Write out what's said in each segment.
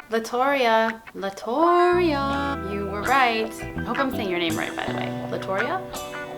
Latoria. Latoria. You were right. I hope I'm saying your name right, by the way. Latoria?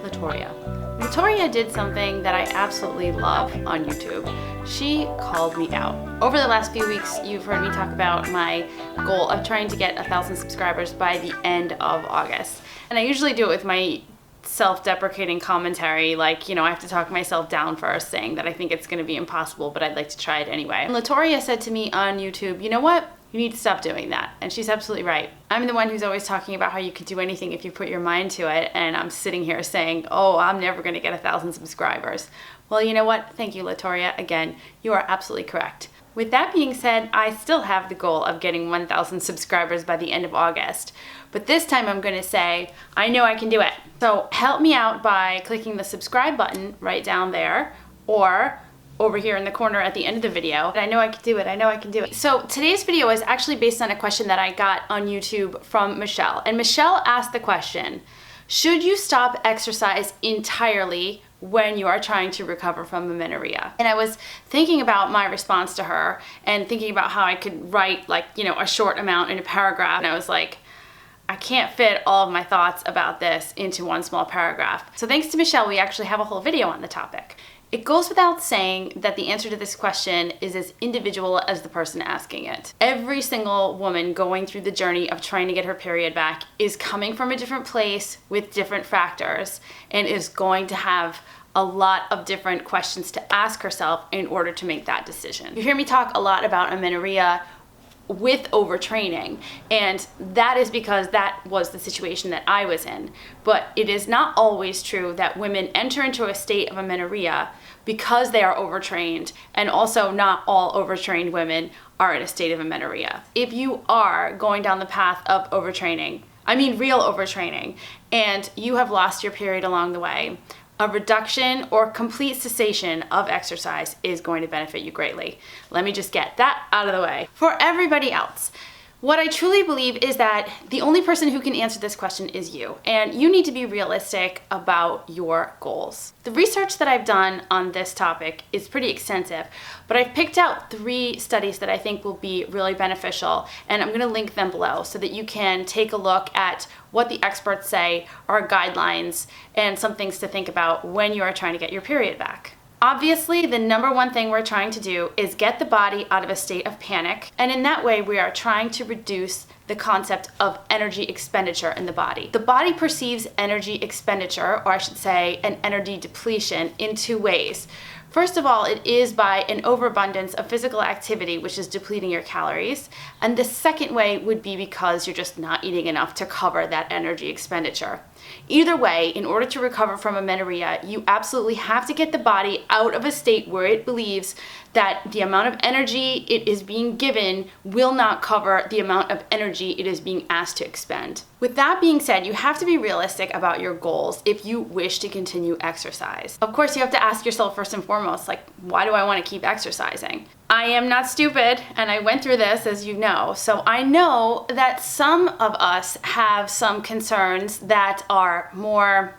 Latoria. Latoria did something that I absolutely love on YouTube. She called me out. Over the last few weeks, you've heard me talk about my goal of trying to get 1,000 subscribers by the end of August. And I usually do it with my self-deprecating commentary, like, I have to talk myself down first, saying that I think it's going to be impossible, but I'd like to try it anyway. And Latoria said to me on YouTube, you know what? You need to stop doing that. And she's absolutely right. I'm the one who's always talking about how you could do anything if you put your mind to it, and I'm sitting here saying, oh, I'm never going to get 1,000 subscribers. Well, you know what? Thank you, Latoria. Again, you are absolutely correct. With that being said, I still have the goal of getting 1,000 subscribers by the end of August. But this time I'm going to say, I know I can do it. So help me out by clicking the subscribe button right down there, or over here in the corner at the end of the video. I know I can do it. I know I can do it. So today's video is actually based on a question that I got on YouTube from Michelle. And Michelle asked the question, should you stop exercise entirely when you are trying to recover from amenorrhea? And I was thinking about my response to her and thinking about how I could write a short amount in a paragraph. And I was like, I can't fit all of my thoughts about this into one small paragraph. So thanks to Michelle, we actually have a whole video on the topic. It goes without saying that the answer to this question is as individual as the person asking it. Every single woman going through the journey of trying to get her period back is coming from a different place with different factors and is going to have a lot of different questions to ask herself in order to make that decision. You hear me talk a lot about amenorrhea with overtraining, and that is because that was the situation that I was in. But it is not always true that women enter into a state of amenorrhea because they are overtrained, and also not all overtrained women are in a state of amenorrhea. If you are going down the path of overtraining, I mean real overtraining, and you have lost your period along the way, a reduction or complete cessation of exercise is going to benefit you greatly. Let me just get that out of the way. For everybody else, what I truly believe is that the only person who can answer this question is you, and you need to be realistic about your goals. The research that I've done on this topic is pretty extensive, but I've picked out 3 studies that I think will be really beneficial, and I'm going to link them below so that you can take a look at what the experts say are guidelines and some things to think about when you are trying to get your period back. Obviously, the number one thing we're trying to do is get the body out of a state of panic, and in that way we are trying to reduce the concept of energy expenditure in the body. The body perceives energy expenditure, or I should say an energy depletion, in 2 ways. First of all, it is by an overabundance of physical activity, which is depleting your calories. And the second way would be because you're just not eating enough to cover that energy expenditure. Either way, in order to recover from amenorrhea, you absolutely have to get the body out of a state where it believes that the amount of energy it is being given will not cover the amount of energy it is being asked to expend. With that being said, you have to be realistic about your goals if you wish to continue exercise. Of course, you have to ask yourself first and foremost, why do I want to keep exercising? I am not stupid, and I went through this, as you know, so I know that some of us have some concerns that are more,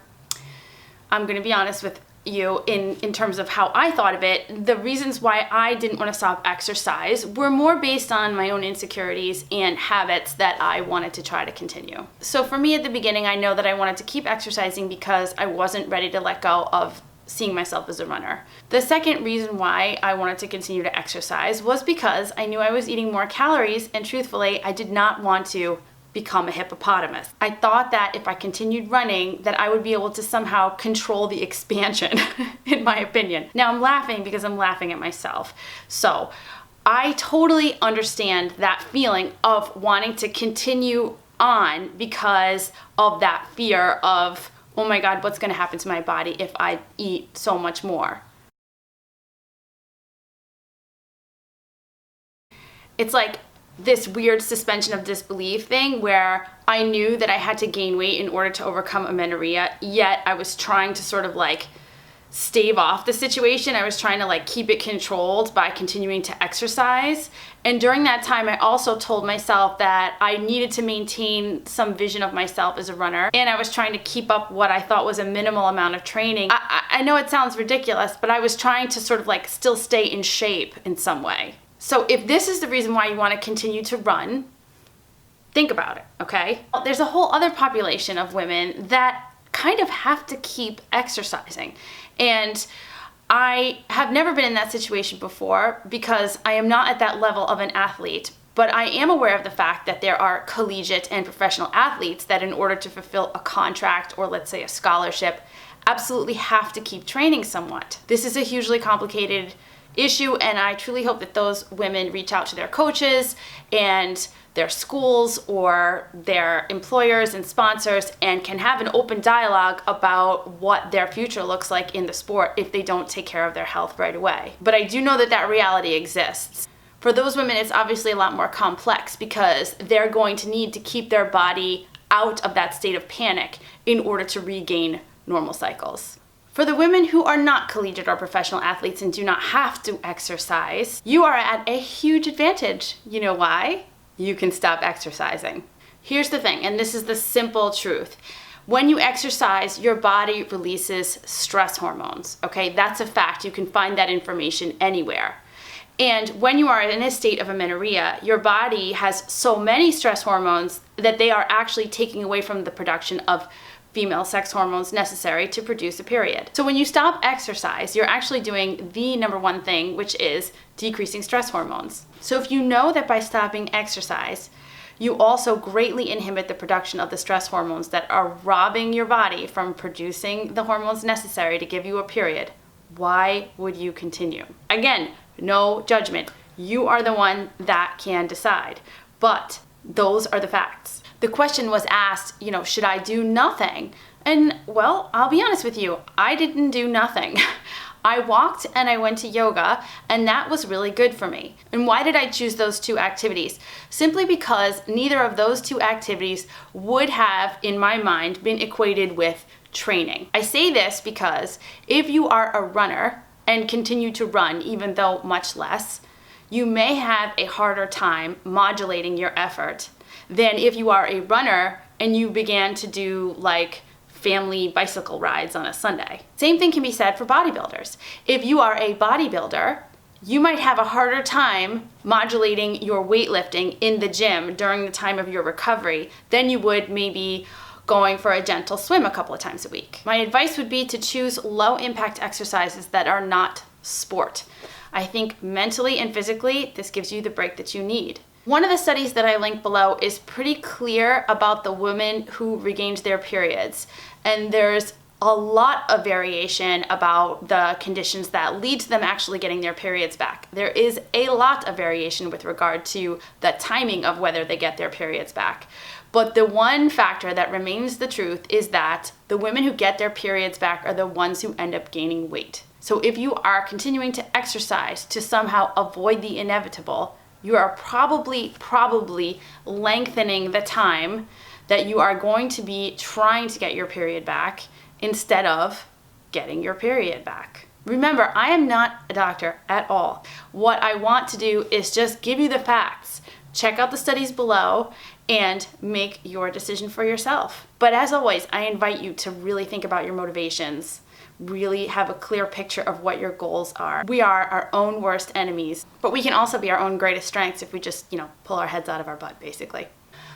I'm going to be honest with you, in terms of how I thought of it. The reasons why I didn't want to stop exercise were more based on my own insecurities and habits that I wanted to try to continue. So for me at the beginning, I know that I wanted to keep exercising because I wasn't ready to let go of seeing myself as a runner. The second reason why I wanted to continue to exercise was because I knew I was eating more calories, and truthfully, I did not want to become a hippopotamus. I thought that if I continued running, that I would be able to somehow control the expansion, in my opinion. Now I'm laughing because I'm laughing at myself. So I totally understand that feeling of wanting to continue on because of that fear of, oh my God, what's going to happen to my body if I eat so much more? It's like this weird suspension of disbelief thing where I knew that I had to gain weight in order to overcome amenorrhea, yet I was trying to sort of stave off the situation. I was trying to keep it controlled by continuing to exercise. And during that time, I also told myself that I needed to maintain some vision of myself as a runner. And I was trying to keep up what I thought was a minimal amount of training. I know it sounds ridiculous, but I was trying to sort of still stay in shape in some way. So if this is the reason why you want to continue to run, think about it, okay? There's a whole other population of women that kind of have to keep exercising. And I have never been in that situation before because I am not at that level of an athlete, but I am aware of the fact that there are collegiate and professional athletes that in order to fulfill a contract or let's say a scholarship, absolutely have to keep training somewhat. This is a hugely complicated issue, and I truly hope that those women reach out to their coaches and their schools or their employers and sponsors and can have an open dialogue about what their future looks like in the sport if they don't take care of their health right away. But I do know that that reality exists. For those women, it's obviously a lot more complex because they're going to need to keep their body out of that state of panic in order to regain normal cycles. For the women who are not collegiate or professional athletes and do not have to exercise, you are at a huge advantage. You know why? You can stop exercising. Here's the thing, and this is the simple truth. When you exercise, your body releases stress hormones, okay? That's a fact. You can find that information anywhere. And when you are in a state of amenorrhea, your body has so many stress hormones that they are actually taking away from the production of female sex hormones necessary to produce a period. So when you stop exercise, you're actually doing the number one thing, which is decreasing stress hormones. So if you know that by stopping exercise, you also greatly inhibit the production of the stress hormones that are robbing your body from producing the hormones necessary to give you a period, why would you continue? Again, no judgment. You are the one that can decide. But those are the facts. The question was asked, should I do nothing? And well, I'll be honest with you, I didn't do nothing. I walked and I went to yoga, and that was really good for me. And why did I choose those two activities? Simply because neither of those two activities would have, in my mind, been equated with training. I say this because if you are a runner and continue to run, even though much less, you may have a harder time modulating your effort than if you are a runner and you began to do like family bicycle rides on a Sunday. Same thing can be said for bodybuilders. If you are a bodybuilder, you might have a harder time modulating your weightlifting in the gym during the time of your recovery than you would maybe going for a gentle swim a couple of times a week. My advice would be to choose low impact exercises that are not sport. I think mentally and physically, this gives you the break that you need. One of the studies that I link below is pretty clear about the women who regained their periods. And there's a lot of variation about the conditions that lead to them actually getting their periods back. There is a lot of variation with regard to the timing of whether they get their periods back. But the one factor that remains the truth is that the women who get their periods back are the ones who end up gaining weight. So if you are continuing to exercise to somehow avoid the inevitable, you are probably lengthening the time that you are going to be trying to get your period back instead of getting your period back. Remember, I am not a doctor at all. What I want to do is just give you the facts. Check out the studies below and make your decision for yourself. But as always, I invite you to really think about your motivations. Really have a clear picture of what your goals are. We are our own worst enemies, but we can also be our own greatest strengths if we just, pull our heads out of our butt, basically.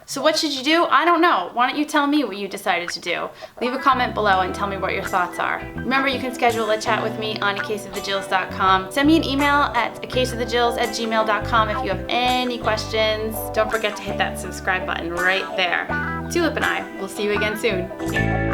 So what should you do? I don't know. Why don't you tell me what you decided to do? Leave a comment below and tell me what your thoughts are. Remember, you can schedule a chat with me on acaseofthejills.com. Send me an email at acaseofthejills@gmail.com if you have any questions. Don't forget to hit that subscribe button right there. Tulip and I will see you again soon.